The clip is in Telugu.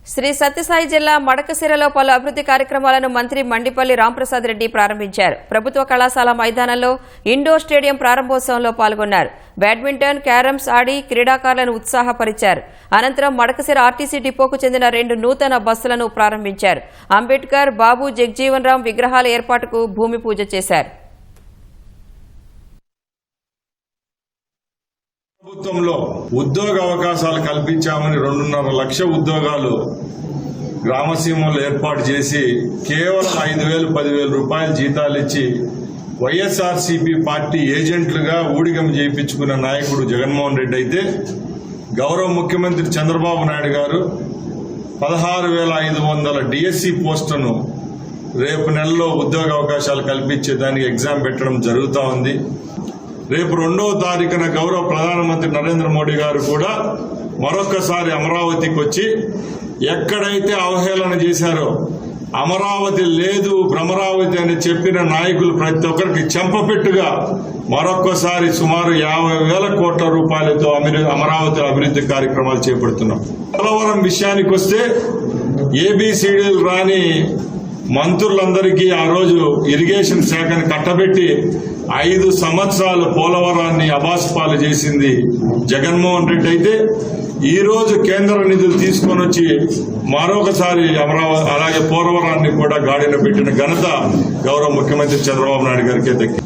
శ్రీ సత్యసాయి జిల్లా మడకశిరలో పలు అభివృద్ధి కార్యక్రమాలను మంత్రి మండిపల్లి రాంప్రసాద్ రెడ్డి ప్రారంభించారు. ప్రభుత్వ కళాశాల మైదానంలో ఇండోర్ స్టేడియం ప్రారంభోత్సవంలో పాల్గొన్నారు. బ్యాడ్మింటన్, క్యారమ్స్ ఆడి క్రీడాకారులను ఉత్సాహపరిచారు. అనంతరం మడకశిర ఆర్టీసీ డిపోకు చెందిన 2 నూతన బస్సులను ప్రారంభించారు. అంబేద్కర్, బాబు జగ్జీవన్ రామ్ విగ్రహాల ఏర్పాటుకు భూమి పూజ చేశారు. ప్రభుత్వంలో ఉద్యోగ అవకాశాలు కల్పించామని 2.5 లక్షల ఉద్యోగాలు గ్రామసీమలో ఏర్పాటు చేసి కేవలం 5,000, 10,000 రూపాయల జీతాలు ఇచ్చి వైఎస్ఆర్సీపీ పార్టీ ఏజెంట్లుగా ఊడిగం చేయించుకున్న నాయకుడు జగన్మోహన్ రెడ్డి అయితే, గౌరవ ముఖ్యమంత్రి చంద్రబాబు నాయుడు గారు 16,500 డిఎస్సి పోస్టులను రేపు నెలలో ఉద్యోగ అవకాశాలు కల్పించేదానికి ఎగ్జామ్ పెట్టడం జరుగుతూ ఉంది. రేపు 2వ తారీఖున గౌరవ ప్రధానమంత్రి నరేంద్ర మోడీ గారు కూడా మరొకసారి అమరావతికి వచ్చి ఎక్కడైతే అవహేళన చేశారో, అమరావతి లేదు భ్రమరావతి అని చెప్పిన నాయకులు ప్రతి ఒక్కరికి చెంపపెట్టుగా మరొక్కసారి సుమారు 50,000 కోట్ల రూపాయలతో అమరావతి అభివృద్ధి కార్యక్రమాలు చేపడుతున్నాం. పోలవరం విషయానికి వస్తే ఏబిసిడీలు రాని మంత్రులందరికీ ఆ రోజు ఇరిగేషన్ శాఖను కట్టబెట్టి 5 సంవత్సరాలు పోలవరాన్ని అబాస్పాలు చేసింది జగన్మోహన్ రెడ్డి అయితే, ఈ రోజు కేంద్ర నిధులు తీసుకొని వచ్చి మరొకసారి అమరావతి అలాగే పోలవరాన్ని కూడా గాడిన పెట్టిన ఘనత గౌరవ ముఖ్యమంత్రి చంద్రబాబు నాయుడు గారికి దక్కింది.